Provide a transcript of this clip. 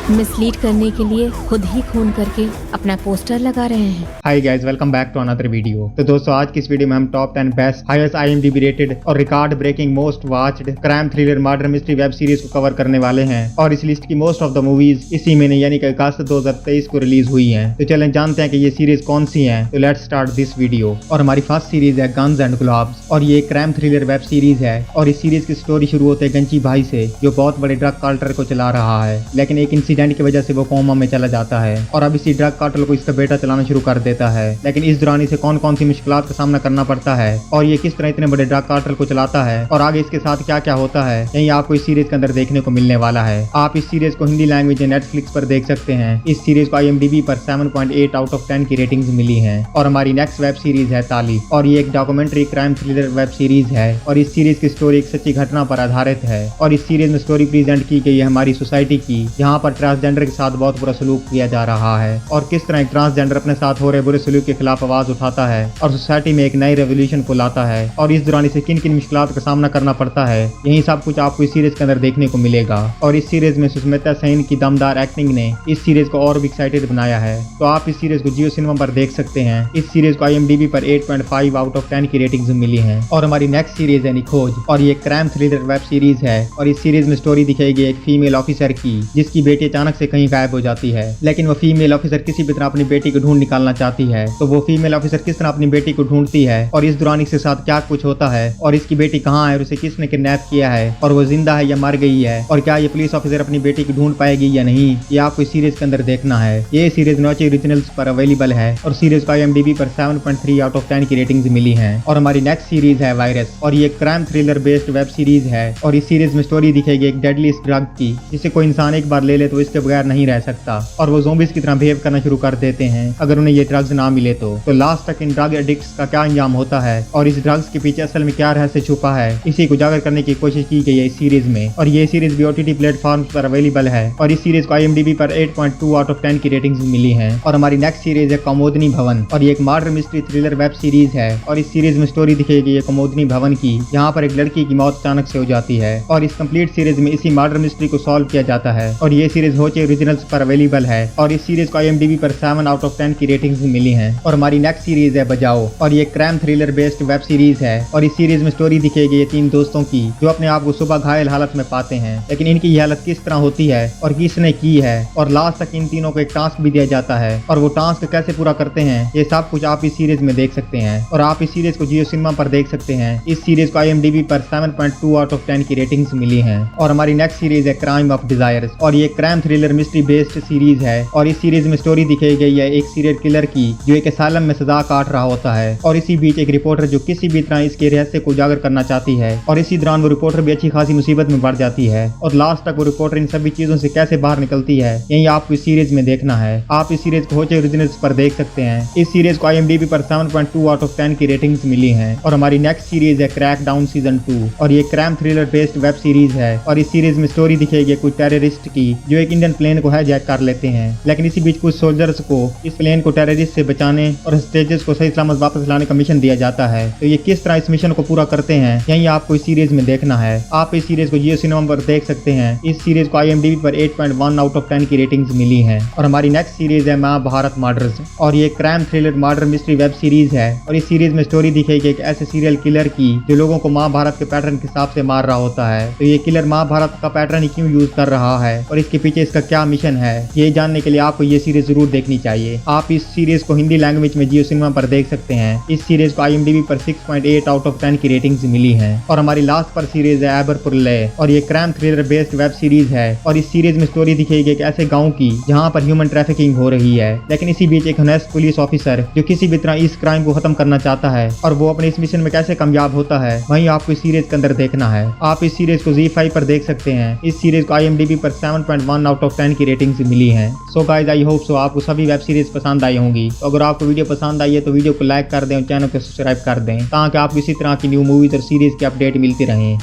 Mislead करने के लिए खुद ही खून करके अपना पोस्टर लगा रहे हैं। Hi guys, welcome back to another video. तो दोस्तों, आज की इस वीडियो में हम top 10 best highest IMDb rated और record breaking most watched crime thriller murder mystery web series को कवर करने वाले हैं और इस लिस्ट की मोस्ट ऑफ द मूवीज इसी महीने यानी कि अगस्त 2023 को रिलीज हुई हैं। तो चलें जानते हैं कि ये सीरीज कौन सी है। तो लेट्स स्टार्ट दिस वीडियो। और हमारी फर्स्ट सीरीज है गन्स एंड ग्लोव्स और ये एक क्राइम थ्रिलर वेब सीरीज है और इस सीरीज की स्टोरी शुरू होते है गंची भाई से, जो बहुत बड़े ड्रग कार्टर को चला रहा है, लेकिन एक इंसिडेंट की वजह से वो कोमा में चला जाता है और अब इसी ड्रग कार्टेल को इसका बेटा चलाना शुरू कर देता है। लेकिन इस दौरान इसे कौन कौन सी मुश्किलात का सामना करना पड़ता है और ये किस तरह इतने बड़े ड्रग कार्टेल को चलाता है और आगे इसके साथ क्या क्या होता है, यही आपको इस सीरीज के अंदर देखने को मिलने वाला है। आप इस सीरीज को हिंदी लैंग्वेज में नेटफ्लिक्स पर देख सकते हैं। इस सीरीज को IMDb पर 7.8 आउट ऑफ 10 की रेटिंग्स मिली है। और हमारी नेक्स्ट वेब सीरीज है ताली और ये एक documentary crime thriller web series है और इस सीरीज की स्टोरी एक सच्ची घटना पर आधारित है और इस सीरीज में स्टोरी प्रेजेंट की गई है हमारी सोसाइटी की, जहाँ पर ट्रांसजेंडर के साथ बहुत बुरा सलूक किया जा रहा है और किस तरह एक ट्रांसजेंडर अपने साथ हो रहे बुरे सलूक के खिलाफ आवाज उठाता है और सोसाइटी में एक नई रेवोल्यूशन को लाता है और इस दौरान इसे किन किन मुश्किलात का सामना करना पड़ता है, यही सब कुछ आपको इस सीरीज के अंदर देखने को मिलेगा। और इस सीरीज में सुष्मिता सेन की दमदार एक्टिंग ने इस सीरीज को और भी एक्साइटेड बनाया है। तो आप इस सीरीज को जियो सिनेमा पर देख सकते हैं। इस सीरीज को IMDb पर 8.5 आउट ऑफ 10 की रेटिंग्स मिली है। और हमारी नेक्स्ट सीरीज है निखोज और ये क्राइम थ्रिलर वेब सीरीज है और इस सीरीज में स्टोरी दिखाई गई एक फीमेल ऑफिसर की, जिसकी बेटी अचानक से कहीं गायब हो जाती है, लेकिन वो फीमेल ऑफिसर किसी भी तरह अपनी बेटी को ढूंढ निकालना चाहती है। तो वो फीमेल ऑफिसर किस तरह अपनी बेटी को ढूंढती है और इस दौरान इसके साथ क्या कुछ होता है और इसकी बेटी कहाँ है और उसे किसने किडनैप किया है और वो जिंदा है या मर गई है और क्या ये पुलिस ऑफिसर अपनी बेटी को ढूंढ पाएगी या नहीं, ये आपको इस सीरीज के अंदर देखना है। ये सीरीज नॉची ओरिजिनल्स पर अवेलेबल है और सीरीज को IMDb पर 7.3 आउट ऑफ 10 की रेटिंग्स मिली है। और हमारी नेक्स्ट सीरीज है वायरस और ये crime thriller based web series है और इस सीरीज में स्टोरी दिखेगी एक डेडलीस्ट ड्रग की, जिसे कोई इंसान एक बार ले ले तो इसके बगैर नहीं रह सकता और वो ज़ॉम्बीज़ की तरह बिहेव करना शुरू कर देते हैं अगर उन्हें ये ड्रग्स ना मिले तो लास्ट तक इन ड्रग एडिक्ट्स का क्या अंजाम होता है और इस ड्रग्स के पीछे असल में क्या रहस्य छुपा है, इसी को उजागर करने की कोशिश की गई है इस सीरीज में। और ये सीरीज भी OTT प्लेटफॉर्म्स पर अवेलेबल है और इस सीरीज को IMDb पर 8.2 आउट ऑफ 10 की रेटिंग्स मिली है। और हमारी नेक्स्ट सीरीज है कमोदनी भवन और ये एक murder mystery thriller web series है और इस सीरीज में स्टोरी दिखेगी कमोदनी भवन की, जहाँ पर एक लड़की की मौत अचानक से हो जाती है और इस कंप्लीट सीरीज में इसी मर्डर मिस्ट्री को सॉल्व किया जाता है। और ये सीरीज होचे ओरिजिनल्स पर अवेलेबल है और इस सीरीज को IMDb पर 7 आउट ऑफ 10 की रेटिंग्स मिली है। और हमारी नेक्स्ट सीरीज है बजाओ और ये crime thriller based web series है और इस सीरीज में स्टोरी दिखेगी ये 3 दोस्तों की, जो अपने आप को सुबह घायल हालत में पाते हैं, लेकिन इनकी ये हालत किस तरह होती है और किसने की है और लास्ट तक इन तीनों को एक टास्क भी दिया जाता है और वो टास्क कैसे पूरा करते हैं, ये सब कुछ आप इस सीरीज में देख सकते हैं। और आप इस सीरीज को जियो सिनेमा पर देख सकते हैं। इस सीरीज को IMDb पर 7.2 आउट ऑफ 10 की रेटिंग्स मिली है। और हमारी नेक्स्ट सीरीज है क्राइम ऑफ डिजायर्स और ये crime thriller mystery based series है और इस सीरीज में स्टोरी दिखाई गई है एक सीरियल किलर की, जो एक एसाइलम में सजा काट रहा होता है और इसी बीच एक रिपोर्टर जो किसी भी तरह इसके रहस्य को उजागर करना चाहती है और इसी दौरान वो रिपोर्टर भी अच्छी खासी मुसीबत में पड़ जाती है और लास्ट तक वो रिपोर्टर इन सभी चीजों से कैसे बाहर निकलती है, यही आपको इस सीरीज में देखना है। आप इस सीरीज को होचे ओरिजिनल्स पर देख सकते हैं। इस सीरीज को IMDb पर 7.2 आउट ऑफ 10 की रेटिंग्स मिली है। और हमारी नेक्स्ट सीरीज है क्रैकडाउन सीजन 2 और ये crime thriller based web series है और इस सीरीज में स्टोरी दिखेगी कुछ टेररिस्ट की, जो एक इंडियन प्लेन को हाईजैक कर लेते हैं, लेकिन इसी बीच कुछ सोल्जर्स को इस प्लेन को टेररिस्ट से बचाने और स्टेजेस को सही सलामत वापस लाने का मिशन दिया जाता है। तो ये किस तरह इस मिशन को पूरा करते हैं, यही आपको इस सीरीज में देखना है। आप इस सीरीज को जियो सिनेमा पर देख सकते हैं। इस सीरीज को IMDb पर 8.1 आउट ऑफ 10 की रेटिंग्स मिली है। और हमारी नेक्स्ट सीरीज है महाभारत मर्डर्स और ये crime thriller murder mystery web series है और इस सीरीज में स्टोरी दिखेगी एक ऐसे सीरियल किलर की, जो लोगों को महाभारत के पैटर्न के हिसाब से मार रहा होता है। तो ये किलर महाभारत का पैटर्न ही क्यों यूज कर रहा है और इसके पीछे इसका क्या मिशन है, ये जानने के लिए आपको ये सीरीज जरूर देखनी चाहिए। आप इस सीरीज को हिंदी लैंग्वेज में जियो सिनेमा पर देख सकते हैं। इस सीरीज को IMDb पर 6.8 आउट ऑफ 10 की रेटिंग्स मिली है। और हमारी लास्ट पर सीरीज है एबरपुर ले और ये crime thriller based web series है और इस सीरीज में स्टोरी दिखेगी एक ऐसे गांव की, जहां पर ह्यूमन ट्रैफिकिंग हो रही है, लेकिन इसी बीच एक हॉनेस्ट पुलिस ऑफिसर जो किसी भी तरह इस क्राइम को खत्म करना चाहता है और वो अपने इस मिशन में कैसे कामयाब होता है, वहीं आपको इस सीरीज के अंदर देखना है। आप इस सीरीज को ZEE5 पर देख सकते हैं। इस सीरीज को IMDb पर 7.1 आउट ऑफ 10 की रेटिंग्स मिली है। So guys, I hope so आपको सभी वेब सीरीज पसंद आई होंगी। तो अगर आपको वीडियो पसंद आई है तो वीडियो को लाइक कर दें और चैनल को सब्सक्राइब कर दें, ताकि आपको इसी तरह की न्यू मूवीज और सीरीज की अपडेट मिलती रहे।